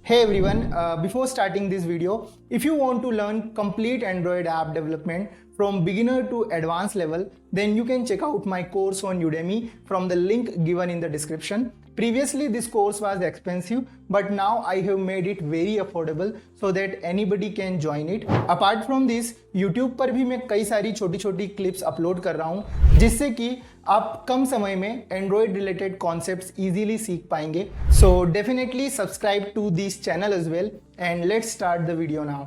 Hey everyone, before starting this video, if you want to learn complete Android app development from beginner to advanced level, then you can check out my course on Udemy from the link given in the description. Previously this course was expensive, but now I have made it very affordable so that anybody can join it. Apart from this, YouTube पर भी मैं कई सारी छोटी छोटी clips upload कर रहा हूँ जिससे कि आप कम समय में Android related concepts easily सीख पाएंगे. So definitely subscribe to this channel as well and let's start the video now.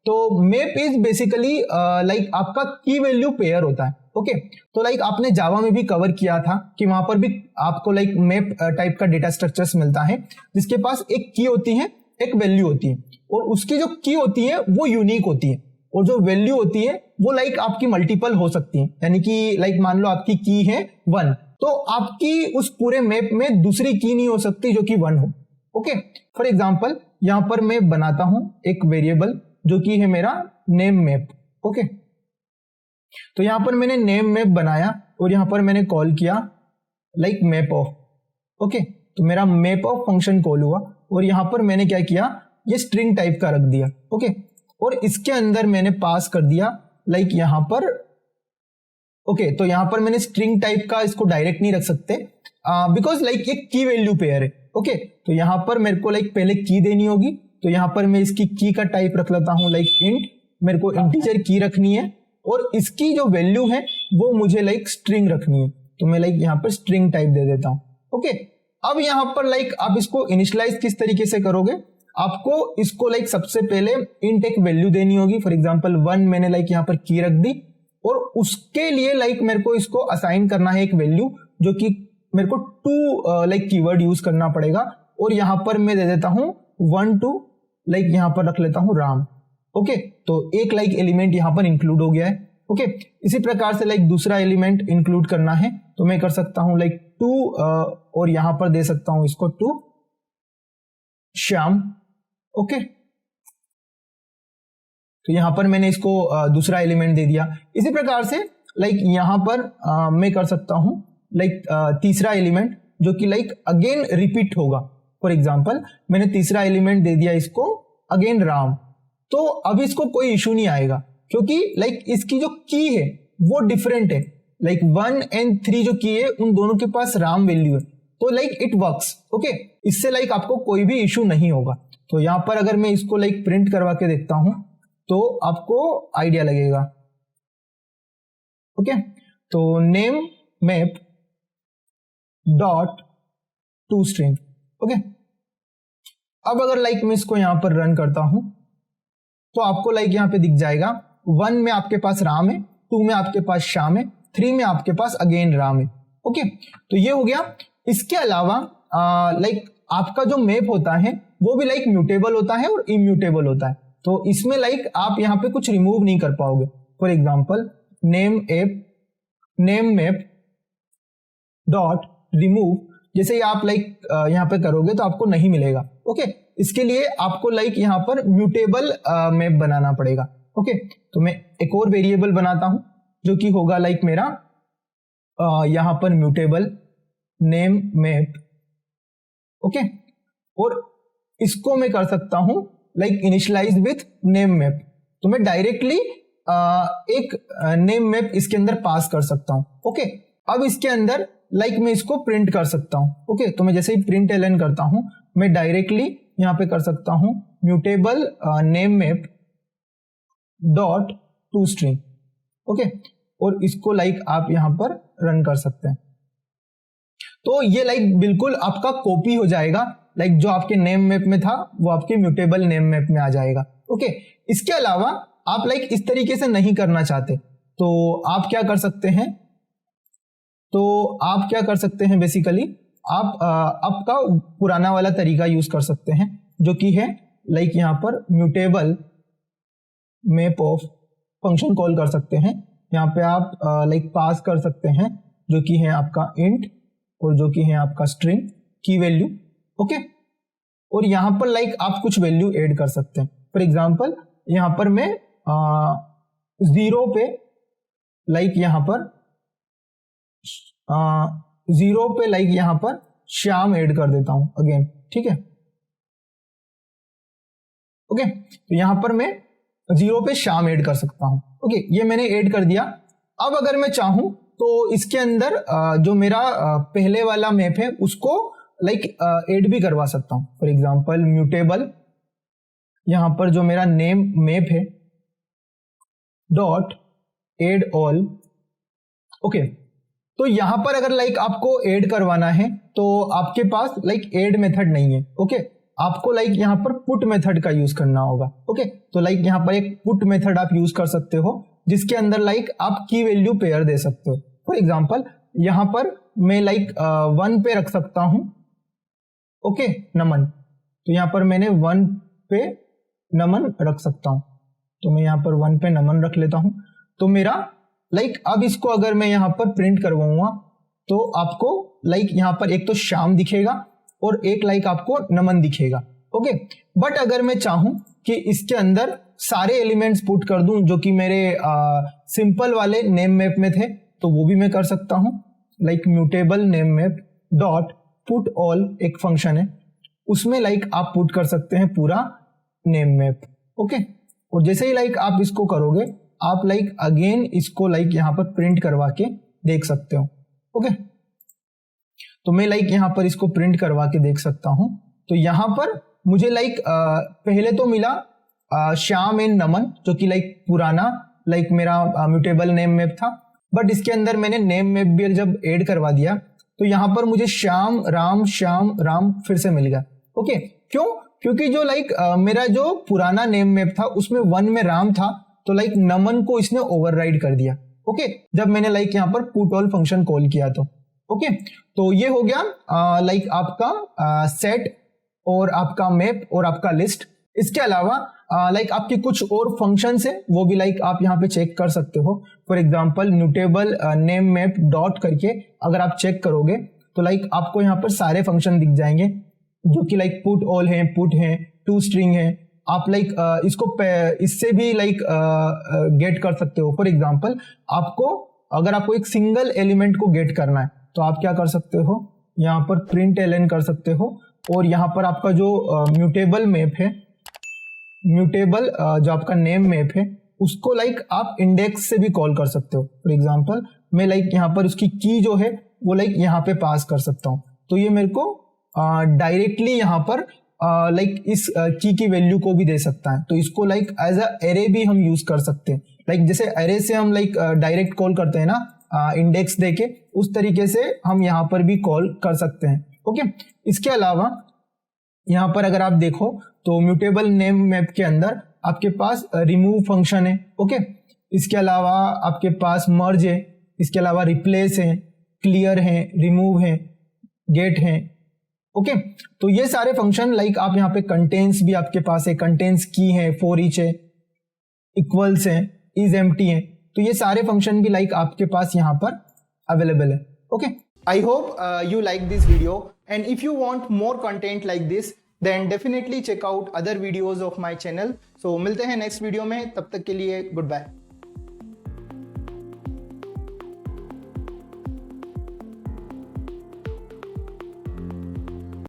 तो मैप इज बेसिकली लाइक आपका की वैल्यू पेयर होता है. ओके तो लाइक आपने जावा में भी कवर किया था कि वहां पर भी आपको लाइक मैप टाइप का डेटा स्ट्रक्चर्स मिलता है जिसके पास एक की होती है, एक वैल्यू होती है और उसकी जो की होती है वो यूनिक होती है और जो वैल्यू होती है वो लाइक आपकी मल्टीपल हो सकती है. यानी कि लाइक मान लो आपकी की है 1 तो आपकी उस पूरे मैप में दूसरी की नहीं हो सकती जो कि 1 हो. ओके फॉर एग्जाम्पल यहां पर मैं बनाता हूं एक वेरिएबल जो कि है मेरा नेम मैप. ओके तो यहां पर मैंने नेम मैप बनाया और यहां पर मैंने कॉल किया लाइक मैप ऑफ. ओके तो मेरा मैप ऑफ फंक्शन कॉल हुआ और यहां पर मैंने क्या किया, ये स्ट्रिंग टाइप का रख दिया. ओके और इसके अंदर मैंने पास कर दिया लाइक यहां पर. ओके तो यहां पर मैंने स्ट्रिंग टाइप का इसको डायरेक्ट नहीं रख सकते बिकॉज लाइक एक की वैल्यू पेयर है. ओके तो यहां पर मेरे को लाइक पहले की देनी होगी तो यहां पर मैं इसकी की का टाइप रख लेता हूं लाइक इंट. मेरे को इंटीजर की रखनी है और इसकी जो वैल्यू है वो मुझे लाइक स्ट्रिंग रखनी है तो मैं लाइक यहां पर स्ट्रिंग टाइप दे देता हूं. ओके अब यहां पर लाइक आप इसको इनिशियलाइज किस तरीके से करोगे, आपको इसको लाइक सबसे पहले इंट एक वैल्यू देनी होगी. फॉर एग्जांपल 1 मैंने लाइक यहां पर की रख दी और उसके लिए लाइक मेरे को इसको असाइन करना है एक वैल्यू जो कि मेरे को 2 लाइक कीवर्ड यूज करना पड़ेगा और यहां पर मैं दे देता हूं 1 2 लाइक यहां पर रख लेता हूं राम. ओके तो एक लाइक एलिमेंट यहां पर इंक्लूड हो गया है. ओके इसी प्रकार से लाइक दूसरा एलिमेंट इंक्लूड करना है तो मैं कर सकता हूं लाइक 2 और यहां पर दे सकता हूं इसको 2 श्याम. ओके तो यहां पर मैंने इसको दूसरा एलिमेंट दे दिया. इसी प्रकार से लाइक यहां पर मैं कर सकता हूं लाइक तीसरा एलिमेंट जो कि लाइक अगेन रिपीट होगा. फॉर एग्जाम्पल मैंने तीसरा एलिमेंट दे दिया इसको अगेन राम. तो अब इसको कोई इशू नहीं आएगा क्योंकि लाइक इसकी जो की है वो डिफरेंट है. लाइक 1 एंड 3 जो की है उन दोनों के पास राम वैल्यू है तो लाइक इट वर्क्स. ओके इससे लाइक आपको कोई भी इशू नहीं होगा. तो यहां पर अगर मैं इसको लाइक प्रिंट करवा के देखता हूं तो आपको आइडिया लगेगा. ओके तो name map dot to string. Okay अब अगर लाइक मैं इसको यहां पर रन करता हूं तो आपको लाइक यहां पे दिख जाएगा 1 में आपके पास राम है, 2 में आपके पास श्याम है, 3 में आपके पास अगेन राम है. ओके तो ये हो गया. इसके अलावा लाइक आपका जो मैप होता है वो भी लाइक म्यूटेबल होता है और इम्यूटेबल होता है. तो इसमें लाइक आप यहां पे कुछ रिमूव नहीं कर पाओगे. For example name map dot remove जैसे ही आप लाइक यहां पे करोगे तो आपको नहीं मिलेगा. ओके इसके लिए आपको लाइक यहां पर म्यूटेबल मैप बनाना पड़ेगा. ओके तो मैं एक और वेरिएबल बनाता हूं जो कि होगा लाइक मेरा यहां पर म्यूटेबल नेम मैप. ओके और इसको मैं कर सकता हूं like initialize with name map. तो मैं डायरेक्टली एक नेम मैप इसके अंदर पास कर सकता हूं. ओके अब इसके अंदर लाइक मैं इसको प्रिंट कर सकता हूं. ओके तो मैं जैसे ही प्रिंट एलन करता हूं मैं डायरेक्टली यहां पे कर सकता हूं mutable name map dot to string. Okay और इसको लाइक आप यहां पर रन कर सकते हैं. तो ये लाइक बिल्कुल आपका कॉपी हो जाएगा. लाइक जो आपके नेम मैप में था वो आपके म्यूटेबल नेम मैप में आ जाएगा. ओके इसके अलावा आप लाइक इस तरीके से नहीं करना चाहते तो आप क्या कर सकते हैं, बेसिकली आप आपका पुराना वाला तरीका यूज कर सकते हैं जो कि है लाइक यहां पर mutable map of function call कर सकते हैं. यहां पे आप लाइक पास कर सकते हैं जो कि है आपका इंट और जो कि है आपका स्ट्रिंग की वैल्यू. ओके और यहां पर लाइक आप कुछ वैल्यू ऐड कर सकते हैं. फॉर एग्जांपल यहां पर मैं 0 पे लाइक यहां पर 0 पे लाइक यहां पर श्याम ऐड कर देता हूं अगेन. ठीक है ओके, तो यहाँ पर मैं 0 पे श्याम ऐड कर सकता हूँ। ओके, ये मैंने ऐड कर दिया। अब अगर मैं चाहूँ तो इसके अंदर जो मेरा पहले वाला मैप है उसको लाइक ऐड भी करवा सकता हूँ। फॉर एग्जाम्पल म्यूटेबल, यहाँ पर जो मेरा नेम मैप है डॉट एड ऑल। ओके, तो यहां पर अगर लाइक आपको ऐड करवाना है तो आपके पास लाइक ऐड मेथड नहीं है। ओके, आपको लाइक यहां पर पुट मेथड का यूज करना होगा। ओके, तो लाइक यहां पर एक पुट मेथड आप यूज कर सकते हो जिसके अंदर लाइक आप की वैल्यू पेयर दे सकते हो। फॉर एग्जाम्पल यहां पर मैं लाइक 1 पे रख सकता हूं। ओके, नमन, तो यहां पर मैंने 1 पे नमन रख सकता हूं, तो मैं यहां पर 1 पे नमन रख लेता हूं। तो मेरा लाइक अब इसको अगर मैं यहां पर प्रिंट करवाऊंगा तो आपको लाइक यहां पर एक तो श्याम दिखेगा और एक लाइक आपको नमन दिखेगा। ओके, बट अगर मैं चाहूं कि इसके अंदर सारे एलिमेंट्स पुट कर दूं जो कि मेरे सिंपल वाले नेम मैप में थे तो वो भी मैं कर सकता हूं। Like mutable name map dot put all एक फंक्शन है, उसमें लाइक आप पुट कर सकते हैं पूरा नेम मैप। ओके, और जैसे ही लाइक आप इसको करोगे आप लाइक अगेन इसको लाइक यहां पर प्रिंट करवा के देख सकते हो। ओके, तो मैं लाइक यहां पर इसको प्रिंट करवा के देख सकता हूं। तो यहां पर मुझे लाइक पहले तो मिला श्याम एंड नमन जो कि लाइक पुराना लाइक मेरा म्यूटेबल नेम मैप था, बट इसके अंदर मैंने नेम मैप भी जब ऐड करवा दिया तो यहां पर मुझे श्याम राम फिर से मिल गया। ओके, क्यों? क्योंकि जो लाइक मेरा जो पुराना नेम मैप था उसमें 1 में राम था तो लाइक नमन को इसने ओवरराइड कर दिया। ओके, जब मैंने लाइक यहाँ पर पुट ऑल फंक्शन कॉल किया तो ओके, तो ये हो गया लाइक आपका सेट और आपका मैप और आपका लिस्ट। इसके अलावा लाइक आपकी कुछ और फंक्शंस है वो भी लाइक आप यहाँ पे चेक कर सकते हो। For example mutable name map dot करके अगर आप चेक करोगे तो लाइक आपको यहाँ पर सारे फंक्शन दिख जाएंगे जो कि लाइक पुट ऑल है, पुट है, टू स्ट्रिंग है। आप लाइक इसको इससे भी लाइक गेट कर सकते हो। फॉर एग्जांपल अगर आपको एक सिंगल एलिमेंट को गेट करना है तो आप क्या कर सकते हो, यहाँ पर प्रिंट एलएन कर सकते हो और यहाँ पर आपका जो म्यूटेबल मैप है, म्यूटेबल जो आपका नेम मैप है उसको लाइक आप इंडेक्स से भी कॉल कर सकते हो। फॉर एग्जांपल मैं लाइक यहाँ पर उसकी की जो है वो लाइक यहाँ पे पास कर सकता हूँ, तो ये मेरे को डायरेक्टली यहाँ पर लाइक इस की वैल्यू को भी दे सकता है। तो इसको लाइक एज अ एरे भी हम यूज कर सकते हैं। लाइक जैसे एरे से हम लाइक डायरेक्ट कॉल करते हैं ना इंडेक्स देके, उस तरीके से हम यहाँ पर भी कॉल कर सकते हैं। ओके, इसके अलावा यहाँ पर अगर आप देखो तो म्यूटेबल नेम मैप के अंदर आपके पास रिमूव फंक्शन है। ओके, इसके अलावा आपके पास मर्ज है, इसके अलावा रिप्लेस है, क्लियर है, रिमूव है, गेट है। ओके, तो ये सारे फंक्शन लाइक आप यहाँ पे कंटेन्स भी आपके पास है, कंटेन्स की है, फॉर ईच है, इक्वल्स है, इज एम्प्टी है, तो ये सारे फंक्शन भी लाइक आपके पास यहाँ पर अवेलेबल है। Okay, I hope you like this video, and if you want more content like this then definitely check out other videos of my channel. So मिलते हैं नेक्स्ट वीडियो में, तब तक के लिए गुड बाय।